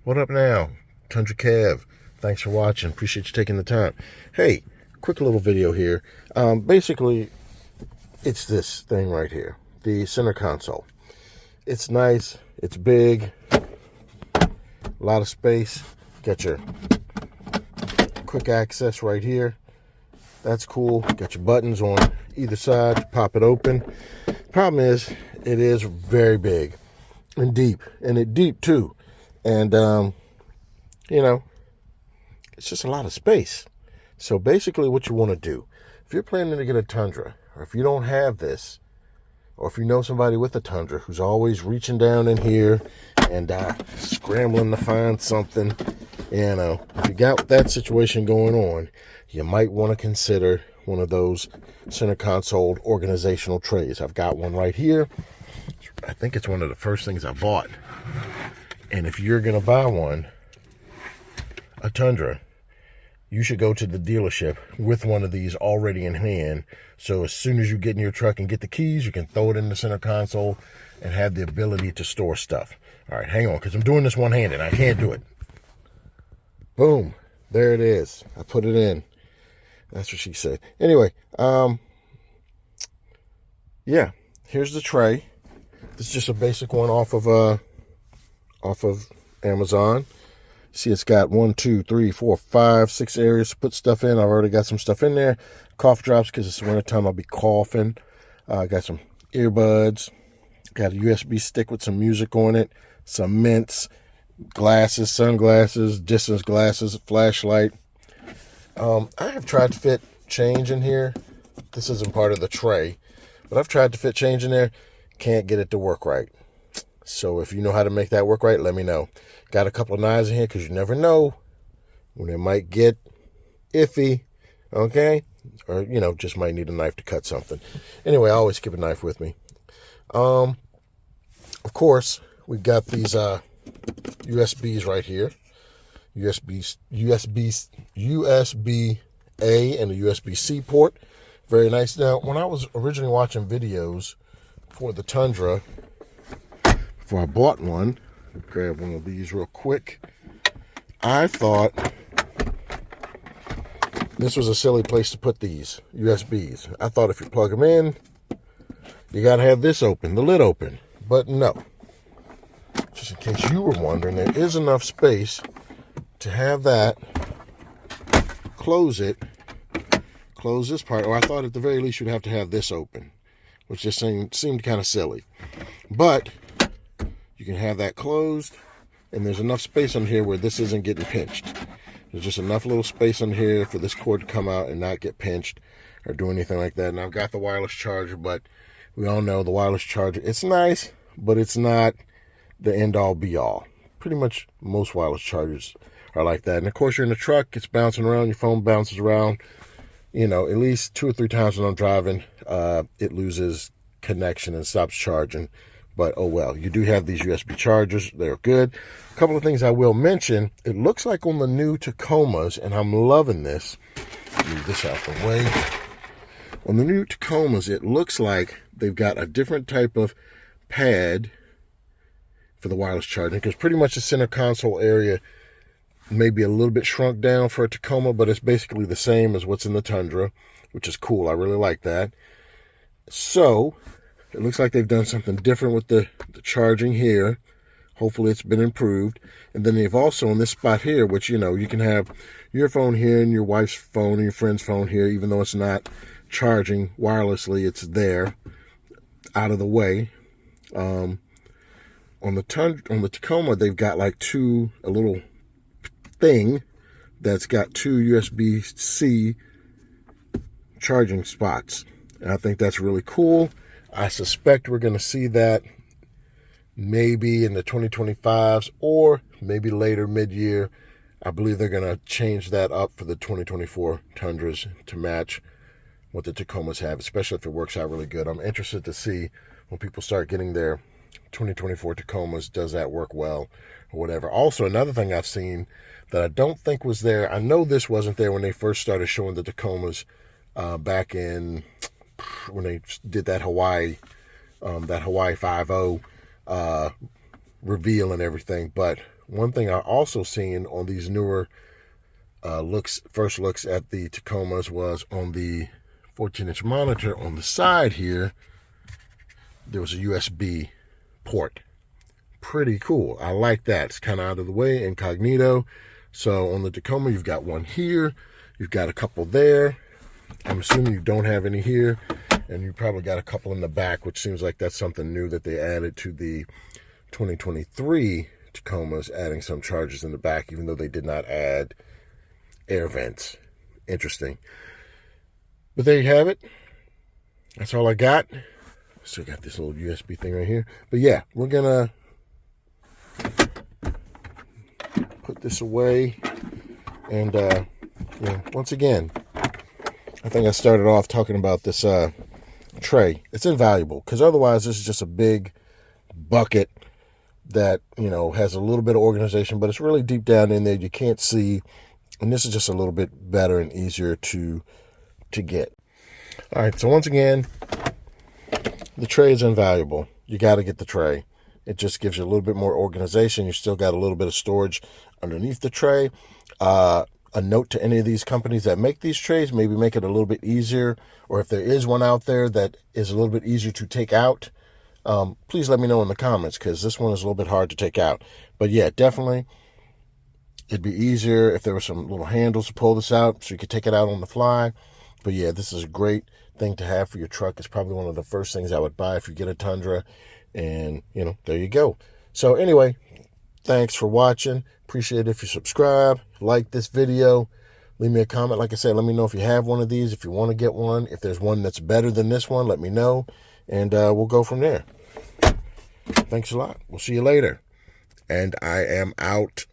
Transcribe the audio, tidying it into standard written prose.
What up now? Tundra Kev. Thanks for watching. Appreciate you taking the time. Hey, quick little video here. Basically, it's this thing right here. The center console. It's nice. It's big. A lot of space. Got your quick access right here. That's cool. Got your buttons on either side. Pop it open. Problem is, it is very big and deep. And it's deep too. And, it's just a lot of space. So basically what you want to do, if you're planning to get a Tundra, or if you don't have this, or if you know somebody with a Tundra who's always reaching down in here and scrambling to find something, if you got that situation going on, you might want to consider one of those center console organizational trays. I've got one right here. I think it's one of the first things I bought. And if you're going to buy one, a Tundra, you should go to the dealership with one of these already in hand. So as soon as you get in your truck and get the keys, you can throw it in the center console and have the ability to store stuff. All right, hang on, because I'm doing this one-handed. I can't do it. Boom. There it is. I put it in. That's what she said. Anyway, yeah, here's the tray. This is just a basic one off of Amazon. See, it's got 1, 2, 3, 4, 5, 6 areas to put stuff in. I've already got some stuff in there. Cough drops because it's wintertime. I'll be coughing. Got some earbuds. Got a USB stick with some music on it. Some mints. Glasses, sunglasses, distance glasses, flashlight. I have tried to fit change in here. This isn't part of the tray, but I've tried to fit change in there. Can't get it to work right. So if you know how to make that work right, let me know. Got a couple of knives in here because you never know when it might get iffy, okay? Or, just might need a knife to cut something. Anyway, I always keep a knife with me. Of course, we've got these USBs right here. USB-A and a USB-C port. Very nice. Now, when I was originally watching videos for the Tundra, before I bought one, grab one of these real quick, I thought this was a silly place to put these USBs. I thought if you plug them in, you got to have this open, the lid open. But no. Just in case you were wondering, there is enough space to have that, close it, close this part. Or I thought at the very least you'd have to have this open, which just seemed kind of silly. But you can have that closed, and there's enough space on here where this isn't getting pinched. There's just enough little space on here for this cord to come out and not get pinched or do anything like that. And I've got the wireless charger, but we all know the wireless charger, it's nice, but it's not the end-all be-all. Pretty much most wireless chargers are like that. And of course, you're in the truck, it's bouncing around, your phone bounces around. At least 2 or 3 times when I'm driving, it loses connection and stops charging. But oh well, you do have these USB chargers. They're good. A couple of things I will mention. It looks like on the new Tacomas, and I'm loving this. Move this out the way. On the new Tacomas, it looks like they've got a different type of pad for the wireless charging, because pretty much the center console area may be a little bit shrunk down for a Tacoma, but it's basically the same as what's in the Tundra, which is cool. I really like that. So it looks like they've done something different with the charging here. Hopefully it's been improved. And then they've also, in this spot here, which, you can have your phone here and your wife's phone and your friend's phone here, even though it's not charging wirelessly, it's there, out of the way. On the Tacoma, they've got like a little thing that's got 2 USB-C charging spots. And I think that's really cool. I suspect we're going to see that maybe in the 2025s or maybe later mid-year. I believe they're going to change that up for the 2024 Tundras to match what the Tacomas have, especially if it works out really good. I'm interested to see when people start getting their 2024 Tacomas, does that work well or whatever. Also, another thing I've seen that I don't think was there, I know this wasn't there when they first started showing the Tacomas back in, when they did that Hawaii 5.0 reveal and everything. But one thing I also seen on these newer first looks at the Tacomas was on the 14-inch monitor on the side here, there was a USB port. Pretty cool. I like that. It's kind of out of the way, incognito. So on the Tacoma, you've got one here. You've got a couple there. I'm assuming you don't have any here. And you probably got a couple in the back, which seems like that's something new that they added to the 2023 Tacomas, adding some chargers in the back, even though they did not add air vents. Interesting. But there you have it. That's all I got. Still got this little USB thing right here. But yeah, we're going to put this away. And, once again, I think I started off talking about this tray. It's invaluable because otherwise this is just a big bucket that, has a little bit of organization, but it's really deep down in there. You can't see. And this is just a little bit better and easier to get. All right, so once again, the tray is invaluable. You got to get the tray. It just gives you a little bit more organization. You still got a little bit of storage underneath the tray. A note to any of these companies that make these trays, maybe make it a little bit easier, or if there is one out there that is a little bit easier to take out, please let me know in the comments, because this one is a little bit hard to take out. But yeah, definitely, it'd be easier if there were some little handles to pull this out so you could take it out on the fly. But yeah, this is a great thing to have for your truck. It's probably one of the first things I would buy if you get a Tundra. And, there you go. So anyway, thanks for watching. Appreciate it if you subscribe, like this video, leave me a comment. Like I said, let me know if you have one of these, if you want to get one. If there's one that's better than this one, let me know. And we'll go from there. Thanks a lot. We'll see you later. And I am out.